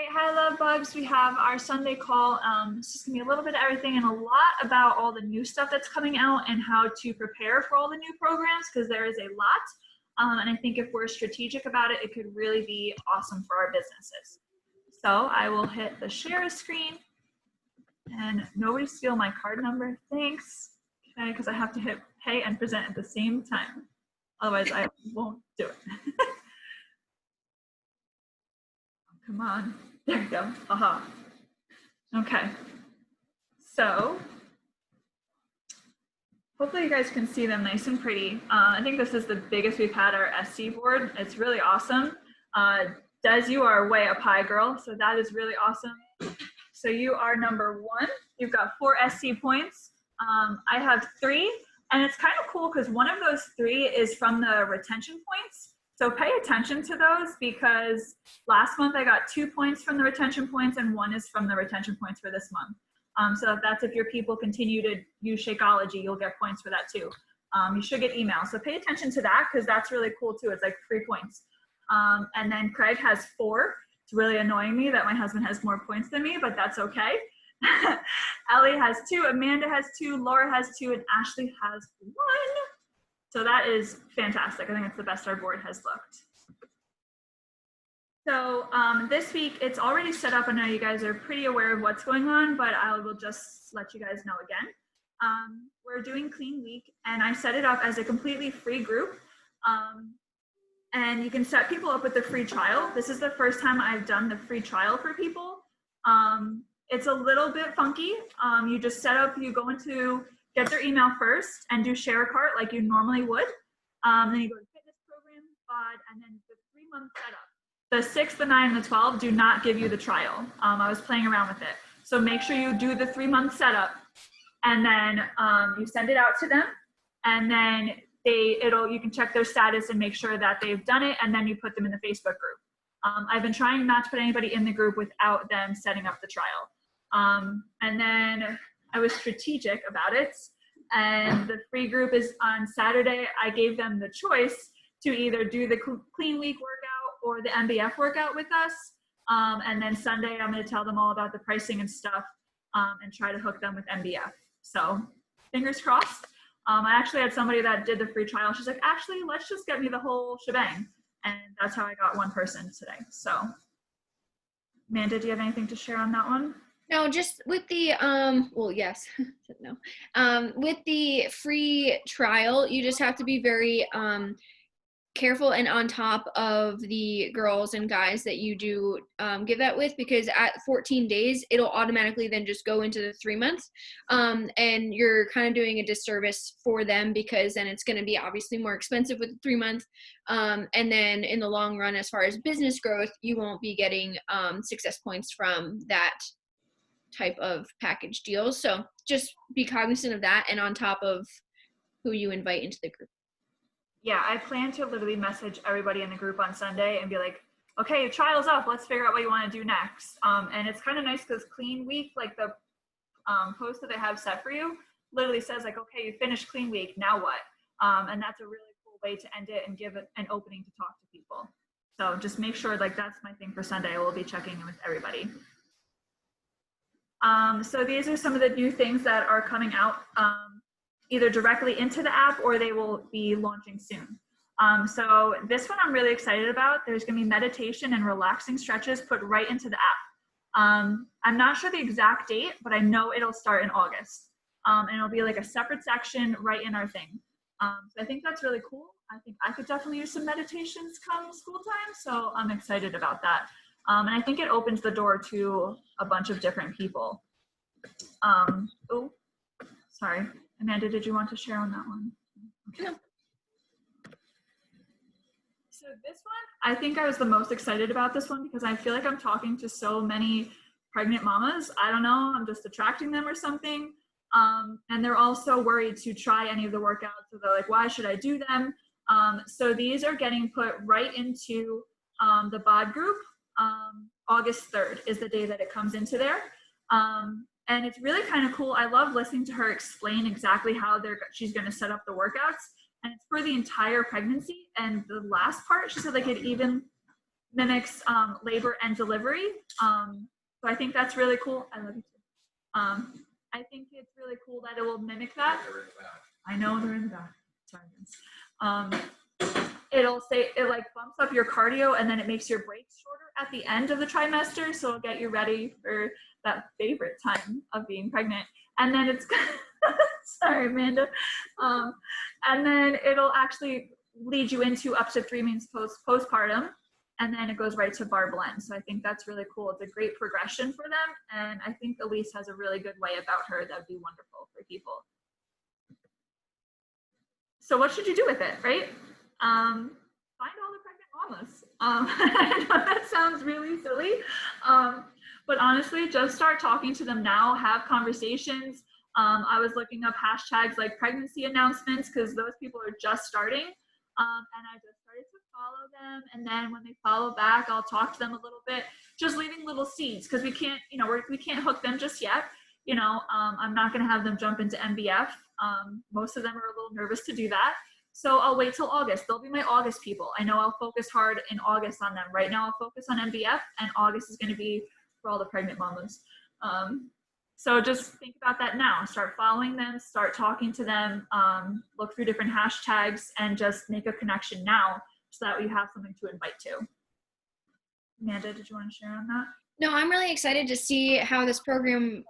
Right, hi Love Bugs. We have our Sunday call. It's just gonna be a little bit of everything and a lot about all the new stuff that's coming out and how to prepare for all the new programs because there is a lot. And I think if we're strategic about it, it could really be awesome for our businesses. So I will hit the share screen and nobody steal my card number. Thanks. Okay, because I have to hit pay and present at the same time. Otherwise I won't do it. Come on, there you go, aha. Okay, so hopefully you guys can see them nice and pretty. I think this is the biggest we've had our SC board. It's really awesome. Des, you are way up high, girl, so that is really awesome. So you are number 1. You've got 4 SC points. I have 3, and it's kind of cool because one of those 3 is from the retention points. So pay attention to those because last month I got 2 points from the retention points and 1 is from the retention points for this month. So that's if your people continue to use Shakeology, you'll get points for that too. You should get emails. So pay attention to that because that's really cool too. It's like 3 points. And then Craig has 4. It's really annoying me that my husband has more points than me, but that's okay. Ellie has 2, Amanda has 2, Laura has 2, and Ashley has 1. So that is fantastic. I think it's the best our board has looked. So this week, it's already set up. I know you guys are pretty aware of what's going on, but I will just let you guys know again. We're doing Clean Week, and I set it up as a completely free group. And you can set people up with the free trial. This is the first time I've done the free trial for people. It's a little bit funky. You just set up, you go into get their email first and do share a cart like you normally would. Then you go to fitness program, BOD, and then the 3-month setup. The 6, the 9, and the 12 do not give you the trial. I was playing around with it. So make sure you do the 3-month setup and then you send it out to them and then you can check their status and make sure that they've done it and then you put them in the Facebook group. I've been trying not to put anybody in the group without them setting up the trial. And then I was strategic about it, and the free group is on Saturday. I gave them the choice to either do the Clean Week workout or the MBF workout with us, and then Sunday I'm going to tell them all about the pricing and stuff and try to hook them with MBF. So fingers crossed. I actually had somebody that did the free trial. She's like, Ashley, let's just get me the whole shebang, and that's how I got 1 person today. So Amanda, do you have anything to share on that one? No, just with the, well, yes, no. With the free trial, you just have to be very careful and on top of the girls and guys that you do give that with, because at 14 days, it'll automatically then just go into the 3 months. And you're kind of doing a disservice for them because then it's going to be obviously more expensive with the 3 months. And then in the long run, as far as business growth, you won't be getting success points from that type of package deals. So just be cognizant of that and on top of who you invite into the group. Yeah, I plan to literally message everybody in the group on Sunday and be like, okay, your trial's up. Let's figure out what you want to do next. And it's kind of nice because Clean Week, like the post that they have set for you, literally says like, okay, you finished Clean Week, now what? And that's a really cool way to end it and give it an opening to talk to people. So just make sure, like that's my thing for Sunday. We'll be checking in with everybody. So these are some of the new things that are coming out either directly into the app or they will be launching soon. So this one I'm really excited about. There's going to be meditation and relaxing stretches put right into the app. I'm not sure the exact date, but I know it'll start in August. And it'll be like a separate section right in our thing. So I think that's really cool. I think I could definitely use some meditations come school time. So I'm excited about that. And I think it opens the door to a bunch of different people. Oh, sorry. Amanda, did you want to share on that one? Okay. No. So this one, I think I was the most excited about this one because I feel like I'm talking to so many pregnant mamas. I don't know, I'm just attracting them or something. And they're all so worried to try any of the workouts. So they're like, why should I do them? So these are getting put right into the BOD group. August 3rd is the day that it comes into there. And it's really kind of cool. I love listening to her explain exactly how she's going to set up the workouts. And it's for the entire pregnancy. And the last part, she said like it even mimics labor and delivery. So I think that's really cool. I love you too. I think it's really cool that it will mimic that. I know they're in the back. Sorry, it'll say it like bumps up your cardio and then it makes your breaks shorter at the end of the trimester, so it'll get you ready for that favorite time of being pregnant. And then it's sorry, Amanda. And then it'll actually lead you into up to 3 months postpartum, and then it goes right to bar blend. So I think that's really cool. It's a great progression for them, and I think Elise has a really good way about her that would be wonderful for people. So what should you do with it, right? Find all the pregnant mamas. I know that sounds really silly, but honestly, just start talking to them now, have conversations. I was looking up hashtags like pregnancy announcements because those people are just starting. And I just started to follow them. And then when they follow back, I'll talk to them a little bit, just leaving little seeds because we can't, we can't hook them just yet. I'm not going to have them jump into MBF. Most of them are a little nervous to do that. So I'll wait till August. They'll be my August people. I know I'll focus hard in August on them. Right now I'll focus on MBF, and August is going to be for all the pregnant mamas. So just think about that now. Start following them, start talking to them, look through different hashtags, and just make a connection now so that you have something to invite to. Amanda, did you want to share on that? No, I'm really excited to see how this program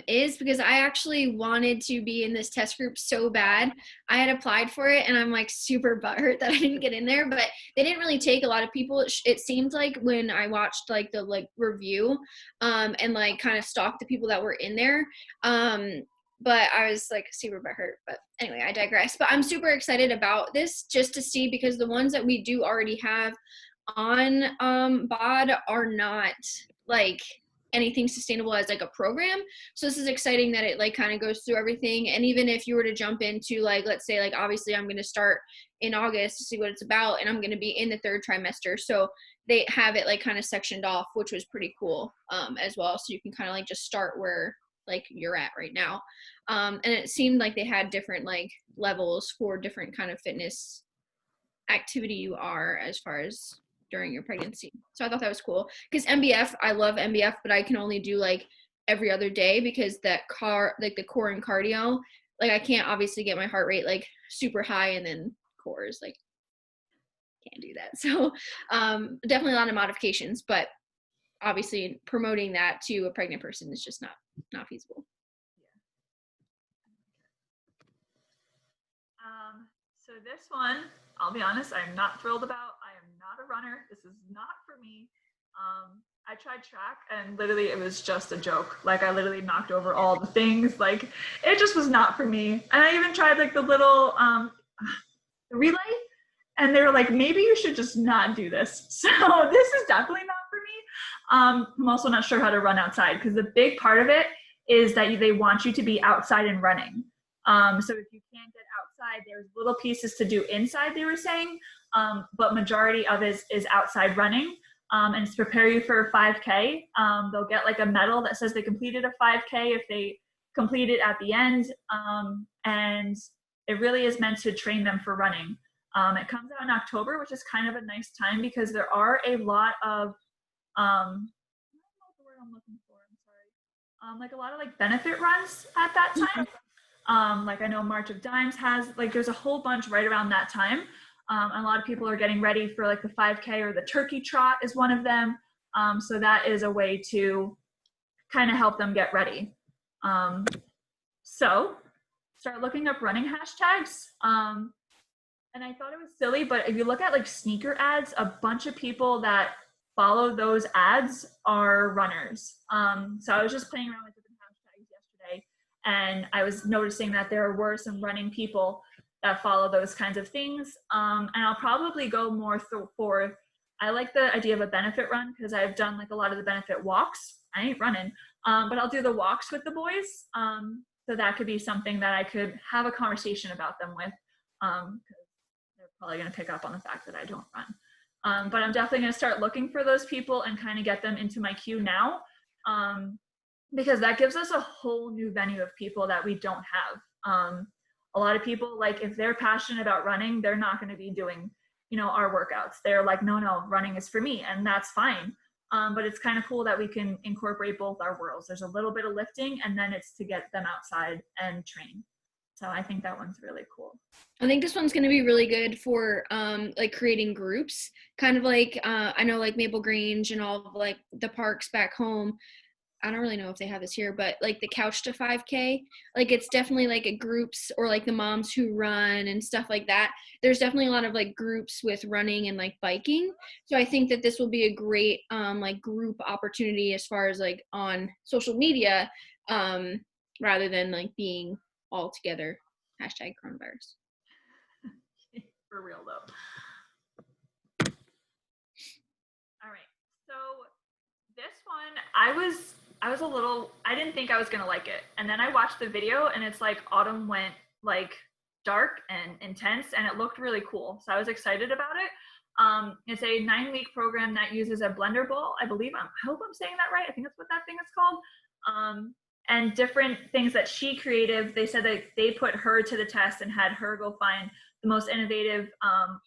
is, because I actually wanted to be in this test group so bad. I had applied for it and I'm like super butthurt that I didn't get in there, but they didn't really take a lot of people. It seemed like when I watched like the review and like kind of stalked the people that were in there. But I was like super butthurt. But anyway, I digress. But I'm super excited about this just to see, because the ones that we do already have on BOD are not like anything sustainable as like a program. So this is exciting that it like kind of goes through everything. And even if you were to jump into like, let's say like, obviously I'm going to start in August to see what it's about, and I'm going to be in the 3rd trimester. So they have it like kind of sectioned off, which was pretty cool as well. So you can kind of like just start where like you're at right now. And it seemed like they had different like levels for different kind of fitness activity you are as far as during your pregnancy. So I thought that was cool, because MBF, I love MBF, but I can only do like every other day because that like the core and cardio, like I can't obviously get my heart rate like super high and then cores, like can't do that. So definitely a lot of modifications, but obviously promoting that to a pregnant person is just not feasible. So this one, I'll be honest, I'm not thrilled about. I am not a runner. This is not for me. I tried track and literally it was just a joke. Like I literally knocked over all the things. Like it just was not for me. And I even tried like the little relay, and they were like, maybe you should just not do this. So this is definitely not for me. I'm also not sure how to run outside, because the big part of it is that they want you to be outside and running. So if you can't get outside, there's little pieces to do inside, they were saying, but majority of it is outside running, and it's to prepare you for a 5K. They'll get like a medal that says they completed a 5K if they complete it at the end, and it really is meant to train them for running. It comes out in October, which is kind of a nice time because there are a lot of, I don't know the word I'm looking for, I'm sorry, like a lot of like benefit runs at that time. Like I know March of Dimes has, like there's a whole bunch right around that time. A lot of people are getting ready for like the 5K, or the turkey trot is one of them. So that is a way to kind of help them get ready. So start looking up running hashtags. And I thought it was silly, but if you look at like sneaker ads, a bunch of people that follow those ads are runners. So I was just playing around with different hashtags yesterday, and I was noticing that there were some running people that follow those kinds of things. And I'll probably go more for, I like the idea of a benefit run because I've done like a lot of the benefit walks. I ain't running, but I'll do the walks with the boys. So that could be something that I could have a conversation about them with, because they're probably going to pick up on the fact that I don't run. But I'm definitely going to start looking for those people and kind of get them into my queue now, because that gives us a whole new venue of people that we don't have. A lot of people, like if they're passionate about running, they're not going to be doing our workouts. They're like, no, running is for me, and that's fine. But it's kind of cool that we can incorporate both our worlds. There's a little bit of lifting, and then it's to get them outside and train. So I think that one's really cool. I think this one's going to be really good for like creating groups, kind of like I know like Maple Grange and all of like the parks back home. I don't really know if they have this here, but like the Couch to 5K, like it's definitely like a groups, or like the moms who run and stuff like that. There's definitely a lot of like groups with running and like biking. So I think that this will be a great like group opportunity as far as like on social media, rather than like being all together. Hashtag coronavirus. For real though. All right. So this one, I didn't think I was gonna like it. And then I watched the video, and it's like autumn went like dark and intense, and it looked really cool. So I was excited about it. It's a 9-week program that uses a blender ball. I hope I'm saying that right. I think that's what that thing is called. And different things that she created. They said that they put her to the test and had her go find the most innovative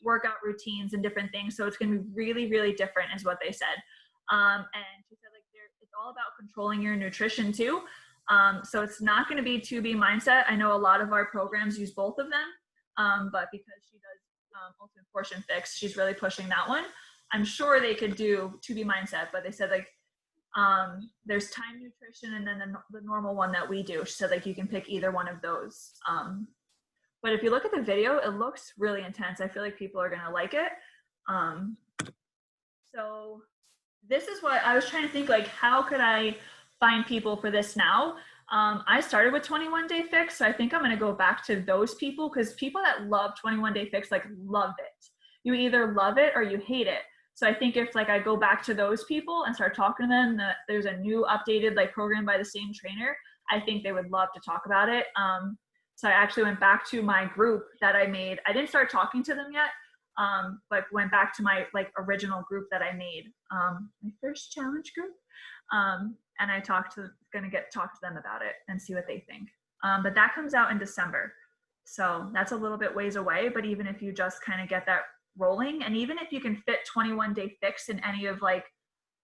workout routines and different things. So it's going to be really, really different, is what they said. And she said like it's all about controlling your nutrition too. So it's not going to be 2B mindset. I know a lot of our programs use both of them, but because she does Ultimate Portion Fix, she's really pushing that one. I'm sure they could do 2B mindset, but they said like there's time nutrition and then the normal one that we do. She said like you can pick either one of those. But if you look at the video, it looks really intense. I feel like people are going to like it. So this is what I was trying to think, like, how could I find people for this now? I started with 21 Day Fix, so I think I'm going to go back to those people, because people that love 21 Day Fix, like, love it. You either love it or you hate it. So I think if like I go back to those people and start talking to them, that there's a new updated like program by the same trainer, I think they would love to talk about it. So I actually went back to my group that I made. I didn't start talking to them yet, but went back to my like original group that I made, my first challenge group. And I talk to them about it and see what they think. But that comes out in December. So that's a little bit ways away, but even if you just kind of get that rolling, and even if you can fit 21 Day Fix in any of like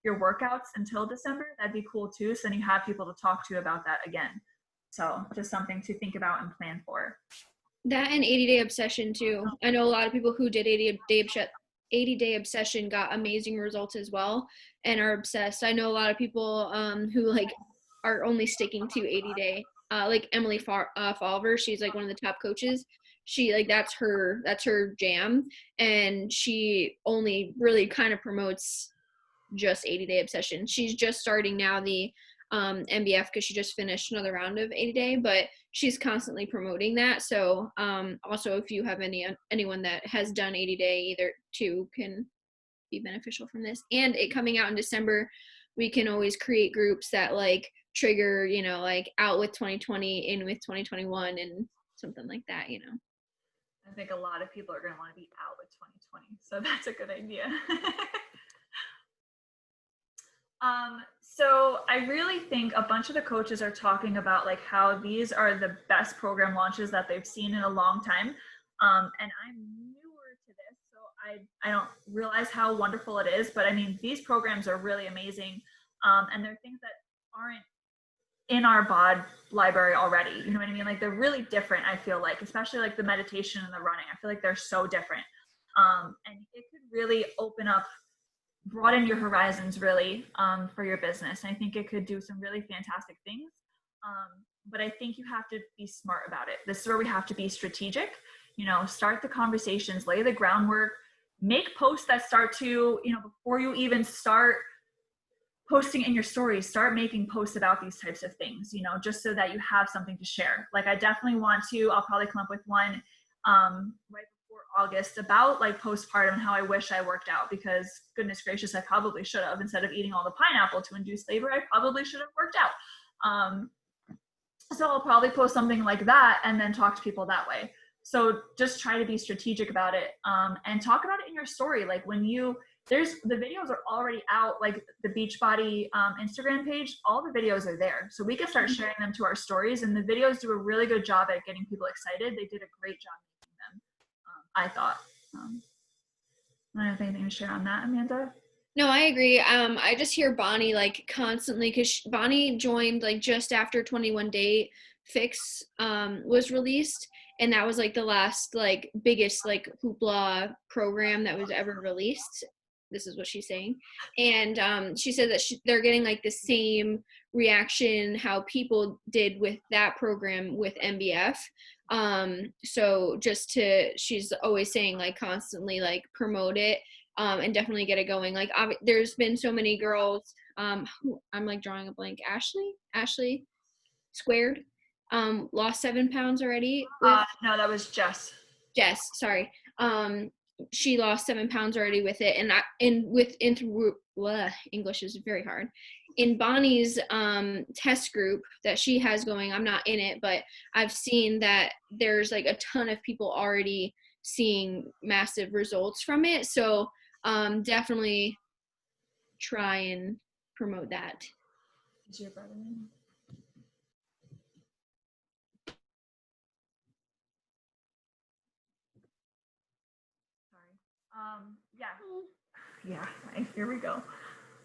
your workouts until December, that'd be cool too. So then you have people to talk to about that again. So just something to think about and plan for. That and 80-day obsession too. I know a lot of people who did 80-day obsession got amazing results as well and are obsessed. I know a lot of people who like are only sticking to 80-day. Like Emily Falver, she's like one of the top coaches. She like that's her jam, and she only really kind of promotes just 80-day obsession. She's just starting now the MBF because she just finished another round of 80-day, but she's constantly promoting that. So also if you have anyone that has done 80-day, either two can be beneficial from this. And it coming out in December, we can always create groups that like trigger, like out with 2020, in with 2021, and something like that, I think a lot of people are going to want to be out with 2020, so that's a good idea. So I really think a bunch of the coaches are talking about like how these are the best program launches that they've seen in a long time. And I'm newer to this, so I don't realize how wonderful it is, but I mean, these programs are really amazing. And they're things that aren't in our BOD library already. You know what I mean? Like they're really different, I feel like, especially like the meditation and the running. I feel like they're so different. And it could really broaden your horizons really for your business. And I think it could do some really fantastic things. But I think you have to be smart about it. This is where we have to be strategic, start the conversations, lay the groundwork, make posts that start to, before you even start posting in your stories, start making posts about these types of things, just so that you have something to share. Like I definitely I'll probably come up with one right before August about like postpartum and how I wish I worked out, because goodness gracious, I probably should have. Instead of eating all the pineapple to induce labor, I probably should have worked out. So I'll probably post something like that and then talk to people that way. So just try to be strategic about it, and talk about it in your story. Like the videos are already out, like the Beachbody Instagram page, all the videos are there. So we can start sharing them to our stories, and the videos do a really good job at getting people excited. They did a great job making them, I thought. I don't have anything to share on that, Amanda. No, I agree. I just hear Bonnie like constantly because Bonnie joined like just after 21 Day Fix was released, and that was like the last like biggest like hoopla program that was ever released. This is what she's saying, and she said that they're getting like the same reaction how people did with that program with MBF. So she's always saying like constantly like promote it, and definitely get it going. Like there's been so many girls. I'm like drawing a blank. Ashley Squared, lost 7 pounds already. With No, that was Jess. Jess, sorry. She lost 7 pounds already with it, and English is very hard. In Bonnie's test group that she has going, I'm not in it, but I've seen that there's like a ton of people already seeing massive results from it. So definitely try and promote that. Is your brother in? Sorry. Yeah, right, here we go.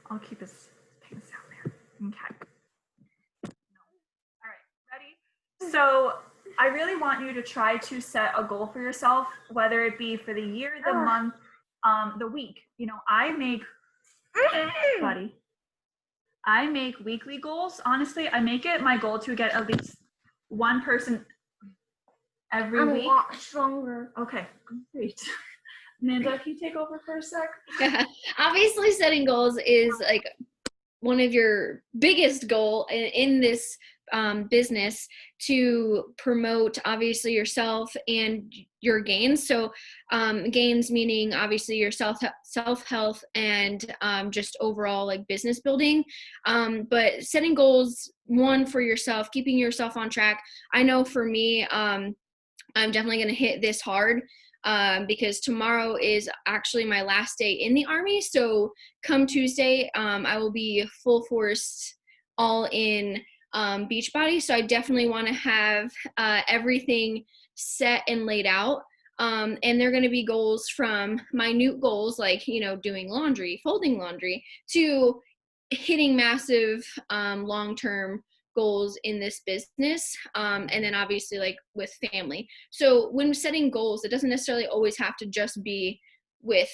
I'll keep this down there. Okay. All right, ready? So I really want you to try to set a goal for yourself, whether it be for the year, the month, the week. You know, I make weekly goals. Honestly, I make it my goal to get at least one person every week. I'm a lot stronger. Okay, great. Amanda, can you take over for a sec? Obviously, setting goals is like one of your biggest goal in this business to promote obviously yourself and your gains. So gains meaning obviously your self-health and just overall like business building. But setting goals, one, for yourself, keeping yourself on track. I know for me, I'm definitely going to hit this hard because tomorrow is actually my last day in the Army. So come Tuesday, I will be full force all in Beachbody. So I definitely want to have everything set and laid out. And they're going to be goals from minute goals like, you know, doing laundry, folding laundry, to hitting massive long-term goals in this business, and then obviously like with family. So when setting goals, it doesn't necessarily always have to just be with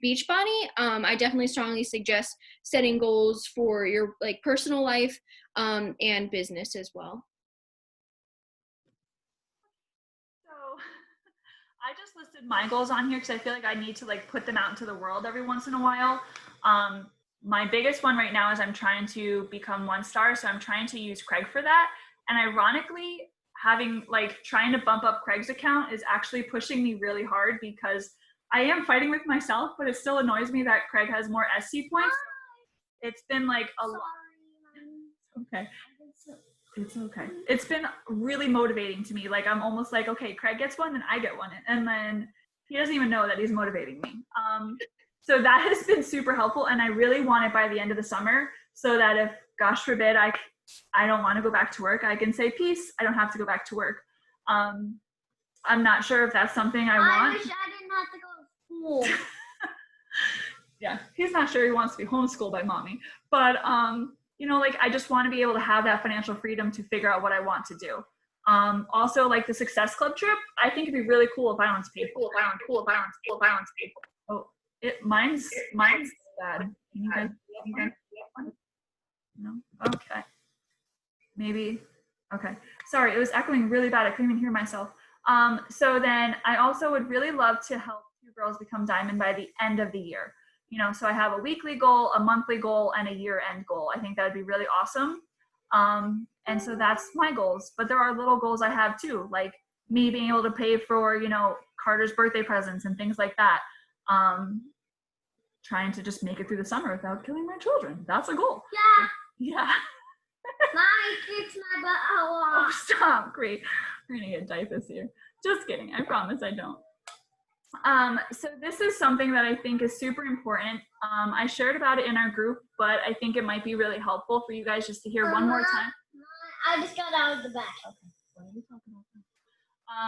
Beachbody. I definitely strongly suggest setting goals for your like personal life and business as well. So I just listed my goals on here because I feel like I need to like put them out into the world every once in a while. My biggest one right now is I'm trying to become 1 star. So I'm trying to use Craig for that. And ironically, trying to bump up Craig's account is actually pushing me really hard because I am fighting with myself, but it still annoys me that Craig has more SC points. It's been like a lot. Okay. It's okay. It's been really motivating to me. Like I'm almost like, okay, Craig gets one, then I get one. And then he doesn't even know that he's motivating me. So that has been super helpful, and I really want it by the end of the summer so that if, gosh forbid, I don't want to go back to work, I can say peace. I don't have to go back to work. I'm not sure if that's something I want. I wish I didn't have to go to school. Yeah, he's not sure he wants to be homeschooled by mommy, but you know, like I just want to be able to have that financial freedom to figure out what I want to do. Also, like the Success Club trip, I think it'd be really cool if I don't pay for it. Oh. Mine's bad. You guys get one? No? Okay. Maybe. Okay. Sorry, it was echoing really bad. I couldn't even hear myself. So then I also would really love to help 2 girls become diamond by the end of the year. You know, so I have a weekly goal, a monthly goal, and a year-end goal. I think that would be really awesome. And so that's my goals. But there are little goals I have too, like me being able to pay for, you know, Carter's birthday presents and things like that. Trying to just make it through the summer without killing my children. That's a goal. Yeah. Mommy kicks my butt a lot. Oh, stop. Great. We're going to get diapers here. Just kidding. I promise I don't. So this is something that I think is super important. I shared about it in our group, but I think it might be really helpful for you guys just to hear one more time. I just got out of the bathroom. What are we talking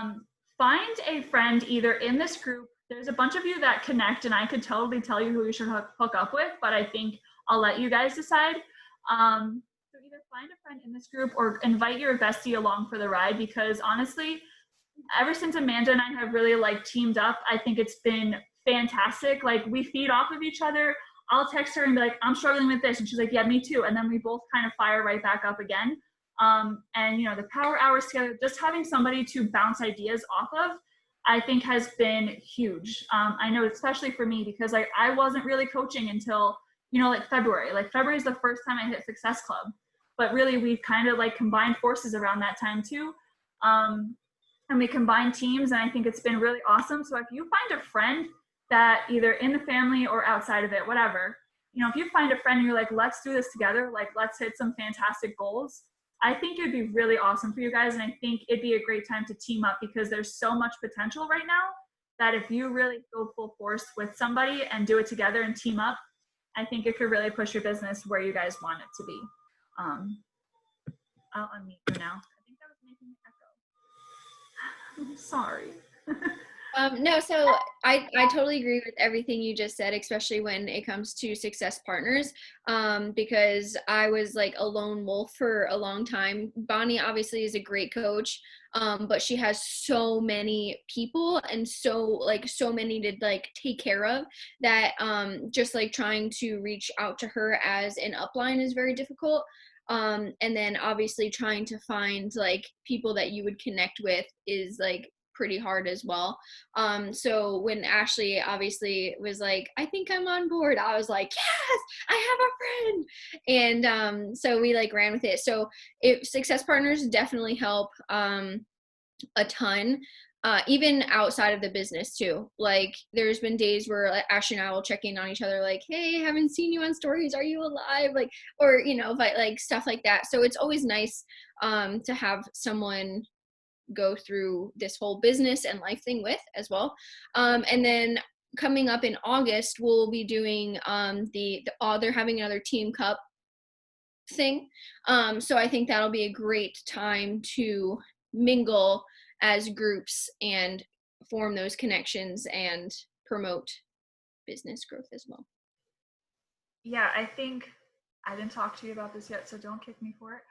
about? Find a friend either in this group there's a bunch of you that connect, and I could totally tell you who you should hook up with, but I think I'll let you guys decide. So either find a friend in this group or invite your bestie along for the ride, because honestly, ever since Amanda and I have really like teamed up, I think it's been fantastic. Like we feed off of each other. I'll text her and be like, I'm struggling with this. And she's like, yeah, me too. And then we both kind of fire right back up again. And you know, the power hours together, just having somebody to bounce ideas off of, I think has been huge. I know especially for me, because like I wasn't really coaching until, you know, like February. Like February is the first time I hit Success Club, but really we've kind of like combined forces around that time too. And we combine teams, and I think it's been really awesome. So if you find a friend that either in the family or outside of it, whatever, you know, if you find a friend and you're like, let's do this together, like let's hit some fantastic goals, I think it'd be really awesome for you guys. And I think it'd be a great time to team up, because there's so much potential right now that if you really go full force with somebody and do it together and team up, I think it could really push your business where you guys want it to be. I'll unmute you now. I think that was making an echo. I'm sorry. No, so I totally agree with everything you just said, especially when it comes to success partners, because I was like a lone wolf for a long time. Bonnie obviously is a great coach, but she has so many people and so many to like take care of that just like trying to reach out to her as an upline is very difficult. And then obviously trying to find like people that you would connect with is like pretty hard as well. So when Ashley obviously was like, I think I'm on board, I was like, yes, I have a friend. And so we like ran with it. So success partners definitely help a ton. Even outside of the business too. Like there's been days where like, Ashley and I will check in on each other like, hey, haven't seen you on stories, are you alive? Like, or you know, but like stuff like that. So it's always nice to have someone go through this whole business and life thing with as well. And then coming up in August, we'll be doing they're having another team cup thing. So I think that'll be a great time to mingle as groups and form those connections and promote business growth as well. Yeah, I think I didn't talk to you about this yet, so don't kick me for it.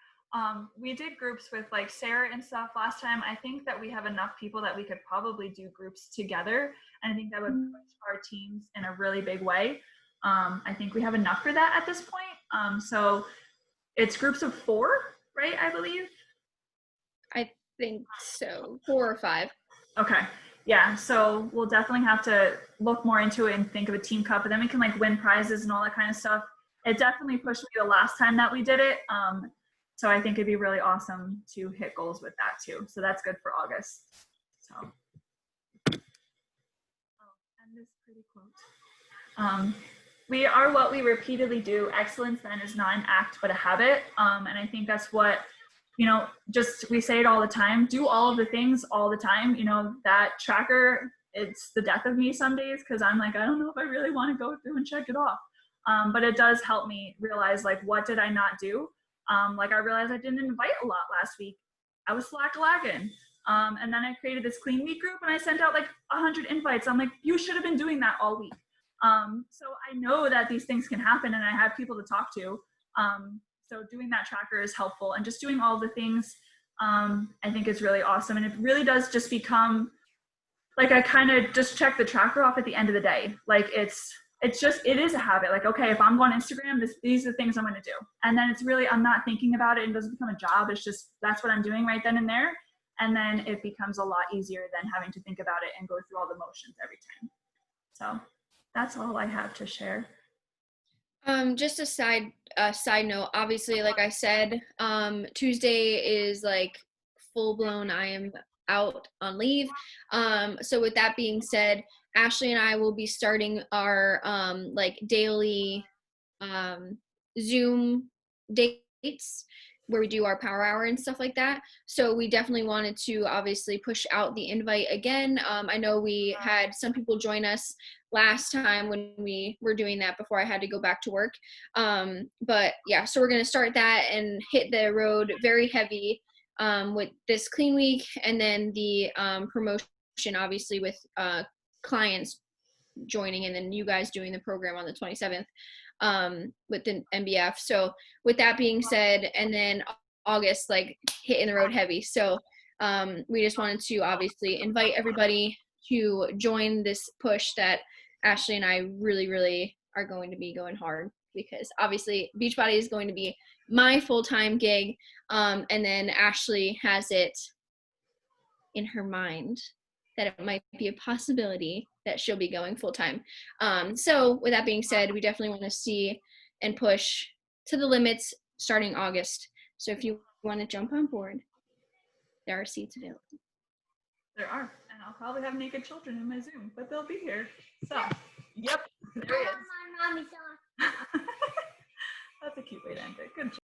We did groups with like Sarah and stuff last time. I think that we have enough people that we could probably do groups together. And I think that would push our teams in a really big way. I think we have enough for that at this point. So it's groups of 4, right? I believe. I think so. 4 or 5. Okay. Yeah. So we'll definitely have to look more into it and think of a team cup, and then we can like win prizes and all that kind of stuff. It definitely pushed me the last time that we did it. So I think it'd be really awesome to hit goals with that too. So that's good for August. So, and this pretty quote. We are what we repeatedly do. Excellence then is not an act, but a habit. And I think that's what, you know, just, we say it all the time, do all of the things all the time. You know, that tracker, it's the death of me some days, because I'm like, I don't know if I really want to go through and check it off. But it does help me realize like, what did I not do? Like I realized I didn't invite a lot last week. I was slack-lacking. And then I created this clean week group and I sent out like 100 invites. I'm like, you should have been doing that all week. So I know that these things can happen and I have people to talk to. So doing that tracker is helpful, and just doing all the things, I think is really awesome. And it really does just become like, I kind of just check the tracker off at the end of the day. Like it is a habit. Like, okay, if I'm on Instagram, these are the things I'm going to do. And then it's really, I'm not thinking about it, and it doesn't become a job. It's just, that's what I'm doing right then and there. And then it becomes a lot easier than having to think about it and go through all the motions every time. So that's all I have to share. Just a side note, obviously, like I said, Tuesday is like full blown, I am out on leave. So with that being said, Ashley and I will be starting our like daily Zoom dates where we do our power hour and stuff like that. So we definitely wanted to obviously push out the invite again. I know we had some people join us last time when we were doing that before I had to go back to work. But yeah, so we're going to start that and hit the road very heavy with this clean week, and then the promotion obviously with clients joining and then you guys doing the program on the 27th with the MBF. So with that being said, and then August, like hitting the road heavy. So we just wanted to obviously invite everybody to join this push that Ashley and I really, really are going to be going hard, because obviously Beachbody is going to be my full-time gig. And then Ashley has it in her mind that it might be a possibility that she'll be going full-time. So with that being said, we definitely want to see and push to the limits starting August. So if you want to jump on board, there are seats available. There are, and I'll probably have naked children in my Zoom, but they'll be here. So, yep, there I it love is. my mommy song. That's a cute way to end it. Good job.